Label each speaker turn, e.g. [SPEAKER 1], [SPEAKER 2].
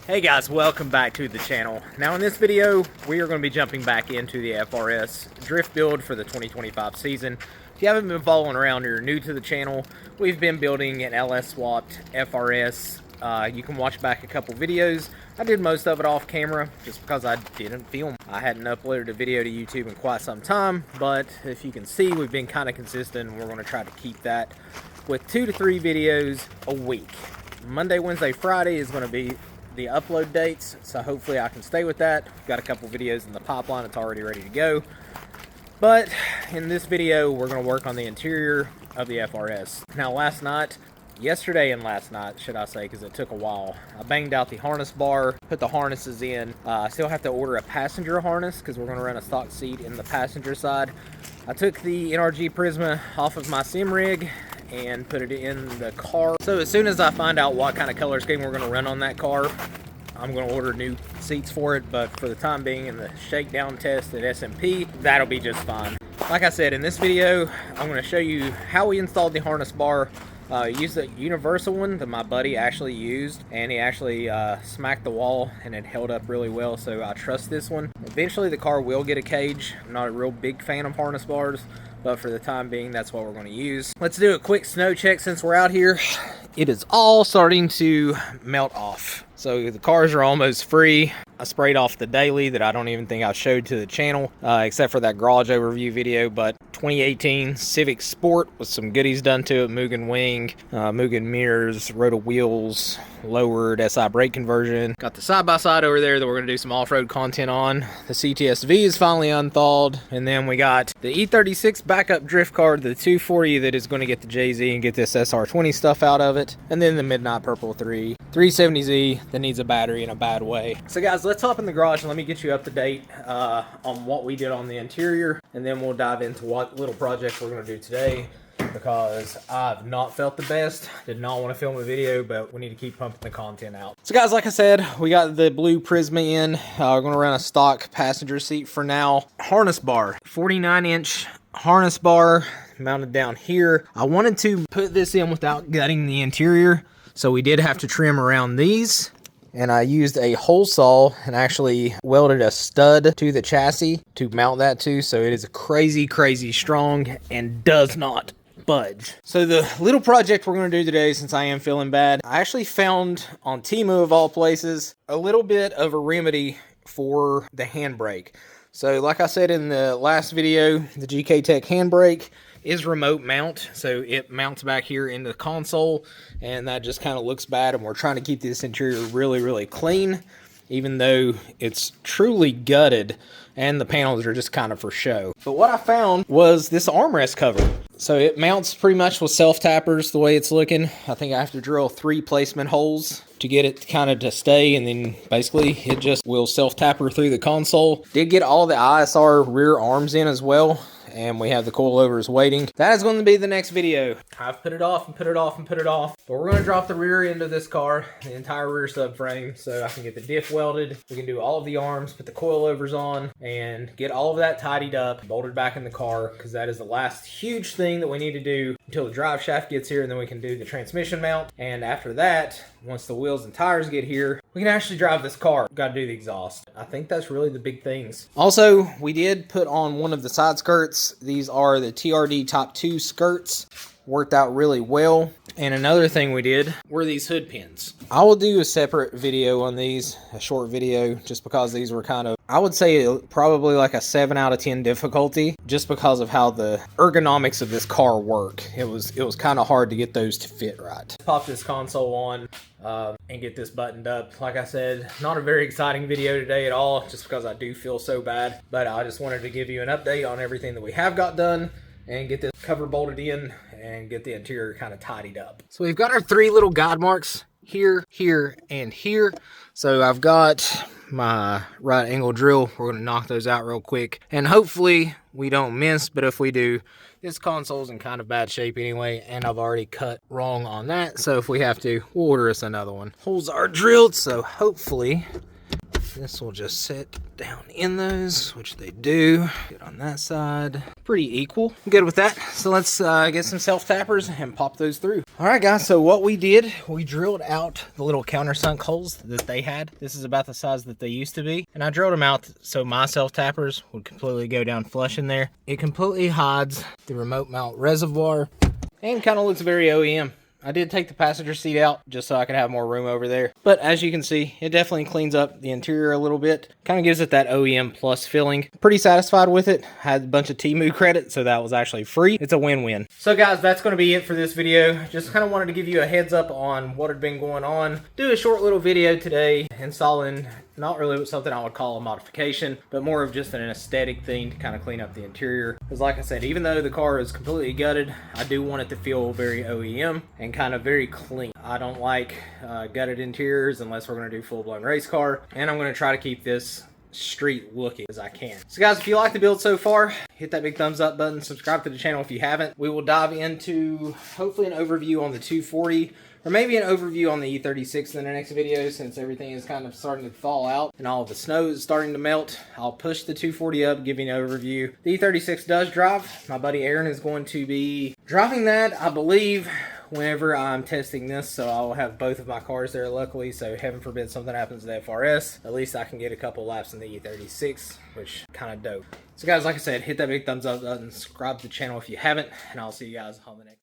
[SPEAKER 1] Hey guys, welcome back to the channel. Now in this video, we are going to be jumping back into the FRS drift build for the 2025 season. If you haven't been following around or you're new to the channel, we've been building an LS swapped FRS. You can watch back a couple videos. I did most of it off camera just because I didn't film. I hadn't uploaded a video to YouTube in quite some time, but if you can see, we've been kind of consistent and we're going to try to keep that with 2 to 3 videos a week. Monday, Wednesday, Friday is going to be the upload dates, so hopefully I can stay with that. We've got a couple videos in the pipeline. It's already ready to go. But in this video, we're going to work on the interior of the FRS. Now yesterday and last night, should I say, because it took a while, I banged out the harness bar, put the harnesses in. I still have to order a passenger harness because we're going to run a stock seat in the passenger side. I took the NRG Prisma off of my sim rig and put it in the car. So as soon as I find out what kind of color scheme we're going to run on that car, I'm going to order new seats for it. But for the time being, in the shakedown test at SMP, that'll be just fine. Like I said, in this video, I'm going to show you how we installed the harness bar. Used a universal one that my buddy actually used, and he actually smacked the wall and it held up really well, so I trust this one. Eventually the car will get a cage. I'm not a real big fan of harness bars, but for the time being, that's what we're going to use. Let's do a quick snow check since we're out here. It is all starting to melt off, so the cars are almost free. I sprayed off the daily that I don't even think I showed to the channel, except for that garage overview video. But 2018 Civic Sport with some goodies done to it: Mugen wing, Mugen mirrors, roto wheels, lowered SI brake conversion. Got the side-by-side over there that we're going to do some off-road content on. The CTSV is finally unthawed, and then we got the E36 backup drift card, the 240 that is going to get the JZ and get this SR20 stuff out of it, and then the Midnight Purple 370Z that needs a battery in a bad way. So guys, let's hop in the garage and let me get you up to date on what we did on the interior, and then we'll dive into what little project we're going to do today, because I've not felt the best. Did not want to film a video, but we need to keep pumping the content out. So guys, like I said, we got the blue Prisma in. We're going to run a stock passenger seat for now. Harness bar, 49-inch harness bar mounted down here. I wanted to put this in without gutting the interior, so we did have to trim around these. And I used a hole saw and actually welded a stud to the chassis to mount that to, so it is crazy, crazy strong and does not budge. So the little project we're going to do today, since I am feeling bad, I actually found on TEMU of all places a little bit of a remedy for the handbrake. So like I said in the last video, the GK Tech handbrake is remote mount, so it mounts back here into the console, and that just kind of looks bad. And we're trying to keep this interior really, really clean, even though it's truly gutted and the panels are just kind of for show. But what I found was this armrest cover. So it mounts pretty much with self tappers the way it's looking. I think I have to drill 3 placement holes to get it kind of to stay, and then basically it just will self tapper through the console. Did get all the ISR rear arms in as well, and we have the coilovers waiting. That is going to be the next video. I've put it off and put it off and put it off, but we're going to drop the rear end of this car, the entire rear subframe, so I can get the diff welded. We can do all of the arms, put the coilovers on, and get all of that tidied up, bolted back in the car, because that is the last huge thing that we need to do until the drive shaft gets here, and then we can do the transmission mount. And after that, once the wheels and tires get here, we can actually drive this car. Got to do the exhaust. I think that's really the big things. Also, we did put on one of the side skirts. These are the TRD Top 2 skirts. Worked out really well. And another thing we did were these hood pins. I will do a separate video on these, a short video, just because these were kind of, I would say probably like a 7 out of 10 difficulty, just because of how the ergonomics of this car work. It was kind of hard to get those to fit right. Pop this console on and get this buttoned up. Like I said, not a very exciting video today at all, just because I do feel so bad. But I just wanted to give you an update on everything that we have got done and get this cover bolted in and get the interior kind of tidied up. So we've got our 3 little guide marks here, here, and here. So I've got my right angle drill. We're going to knock those out real quick, and hopefully we don't miss, but if we do, this console's in kind of bad shape anyway, and I've already cut wrong on that, so if we have to, we'll order us another one. Holes are drilled, so hopefully This will just sit down in those, which they do. Good on that side. Pretty equal. I'm good with that. So let's get some self-tappers and pop those through. All right, guys. So what we did, we drilled out the little countersunk holes that they had. This is about the size that they used to be. And I drilled them out so my self-tappers would completely go down flush in there. It completely hides the remote mount reservoir and kind of looks very OEM. I did take the passenger seat out just so I could have more room over there. But as you can see, it definitely cleans up the interior a little bit. Kind of gives it that OEM plus feeling. Pretty satisfied with it. Had a bunch of TEMU credit, so that was actually free. It's a win-win. So guys, that's going to be it for this video. Just kind of wanted to give you a heads up on what had been going on. Do a short little video today installing not really something I would call a modification, but more of just an aesthetic thing to kind of clean up the interior. Because like I said, even though the car is completely gutted, I do want it to feel very OEM and kind of very clean. I don't like gutted interiors unless we're going to do full-blown race car, and I'm going to try to keep this street looking as I can. So guys, if you like the build so far, hit that big thumbs up button, subscribe to the channel if you haven't. We will dive into hopefully an overview on the 240, or maybe an overview on the E36 in the next video, since everything is kind of starting to thaw out and all of the snow is starting to melt. I'll push the 240 up, give you an overview. The E36 does drive. My buddy Aaron is going to be driving that, I believe, whenever I'm testing this, so I'll have both of my cars there luckily, so heaven forbid something happens to the FRS, at least I can get a couple laps in the E36, which kind of dope. So guys, like I said, hit that big thumbs up button, subscribe to the channel if you haven't, and I'll see you guys on the next